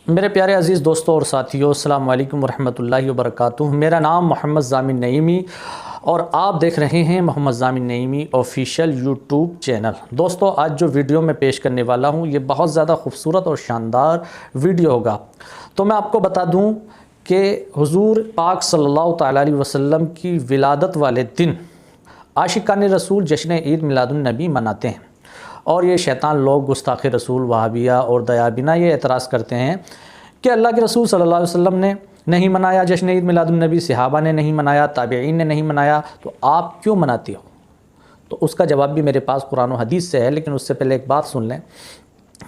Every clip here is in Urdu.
میرے پیارے عزیز دوستوں اور ساتھیوں، السلام علیکم ورحمۃ اللہ وبرکاتہ۔ میرا نام محمد ضامن نعیمی اور آپ دیکھ رہے ہیں محمد ضامن نعیمی آفیشیل یوٹیوب چینل۔ دوستوں، آج جو ویڈیو میں پیش کرنے والا ہوں یہ بہت زیادہ خوبصورت اور شاندار ویڈیو ہوگا۔ تو میں آپ کو بتا دوں کہ حضور پاک صلی اللہ تعالیٰ علیہ وسلم کی ولادت والے دن عاشقان رسول جشن عید میلاد النبی مناتے ہیں، اور یہ شیطان لوگ گستاخ رسول وہابیہ اور دیابینہ یہ اعتراض کرتے ہیں کہ اللہ کے رسول صلی اللہ علیہ وسلم نے نہیں منایا جشن عید میلاد النبی، صحابہ نے نہیں منایا، تابعین نے نہیں منایا، تو آپ کیوں مناتے ہو؟ تو اس کا جواب بھی میرے پاس قرآن و حدیث سے ہے، لیکن اس سے پہلے ایک بات سن لیں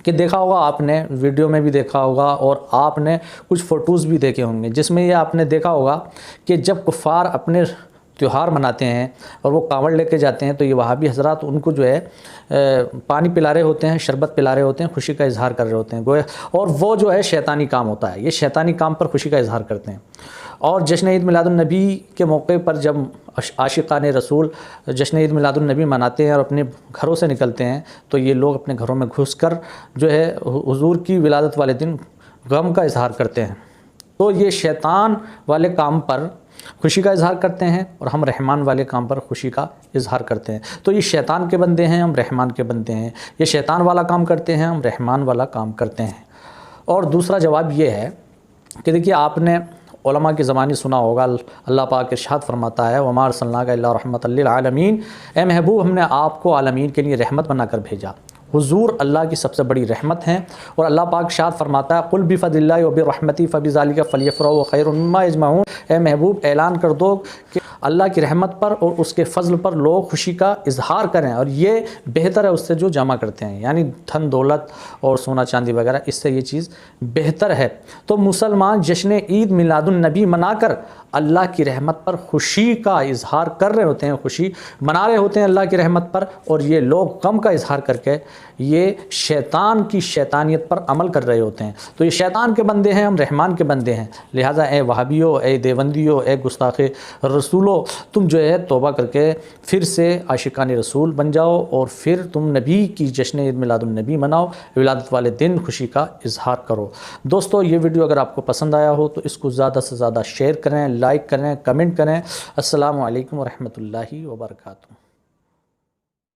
کہ دیکھا ہوگا آپ نے، ویڈیو میں بھی دیکھا ہوگا اور آپ نے کچھ فوٹوز بھی دیکھے ہوں گے جس میں یہ آپ نے دیکھا ہوگا کہ جب کفار اپنے تہوار مناتے ہیں اور وہ کانوڑ لے کے جاتے ہیں تو یہ وہابی حضرات ان کو جو ہے پانی پلا رہے ہوتے ہیں، شربت پلا رہے ہوتے ہیں، خوشی کا اظہار کر رہے ہوتے ہیں گویا، اور وہ جو ہے شیطانی کام ہوتا ہے، یہ شیطانی کام پر خوشی کا اظہار کرتے ہیں۔ اور جشن عید میلاد النبی کے موقع پر جب عاشقان رسول جشن عید میلاد النبی مناتے ہیں اور اپنے گھروں سے نکلتے ہیں تو یہ لوگ اپنے گھروں میں گھس کر جو ہے حضور کی ولادت والے دن غم کا اظہار کرتے ہیں۔ تو یہ شیطان والے کام پر خوشی کا اظہار کرتے ہیں اور ہم رحمان والے کام پر خوشی کا اظہار کرتے ہیں۔ تو یہ شیطان کے بندے ہیں، ہم رحمان کے بندے ہیں۔ یہ شیطان والا کام کرتے ہیں، ہم رحمان والا کام کرتے ہیں۔ اور دوسرا جواب یہ ہے کہ دیکھیے، آپ نے علماء کی زبانی سنا ہوگا، اللہ پاک ارشاد فرماتا ہے وَمَا أَرْسَلْنَاكَ إِلَّا رَحْمَةً لِّلْعَالَمِينَ، اے محبوب ہم نے آپ کو عالمین کے لیے رحمت بنا کر بھیجا۔ حضور اللہ کی سب سے بڑی رحمت ہیں، اور اللہ پاک ارشاد فرماتا ہے قُلْ بِفَضْلِ اللَّهِ وَبِرَحْمَتِهِ فَبِذَلِكَ فَلْيَفْرَحُوا خَيْرٌ مِّمَّا يَجْمَعُونَ، اے محبوب اعلان کر دو کہ اللہ کی رحمت پر اور اس کے فضل پر لوگ خوشی کا اظہار کریں، اور یہ بہتر ہے اس سے جو جمع کرتے ہیں، یعنی دھن دولت اور سونا چاندی وغیرہ، اس سے یہ چیز بہتر ہے۔ تو مسلمان جشن عید میلاد النبی منا کر اللہ کی رحمت پر خوشی کا اظہار کر رہے ہوتے ہیں، خوشی منا رہے ہوتے ہیں اللہ کی رحمت پر، اور یہ لوگ غم کا اظہار کر کے یہ شیطان کی شیطانیت پر عمل کر رہے ہوتے ہیں۔ تو یہ شیطان کے بندے ہیں، ہم رحمان کے بندے ہیں۔ لہٰذا اے وہابیو، اے دیوبندیو، اے گستاخ رسولو، تم جو ہے توبہ کر کے پھر سے عاشقان رسول بن جاؤ، اور پھر تم نبی کی جشن عید میلاد النبی مناؤ، ولادت والے دن خوشی کا اظہار کرو۔ دوستو، یہ ویڈیو اگر آپ کو پسند آیا ہو تو اس کو زیادہ سے زیادہ شیئر کریں، لائک کریں، کمنٹ کریں۔ السلام علیکم ورحمۃ اللہ وبرکاتہ۔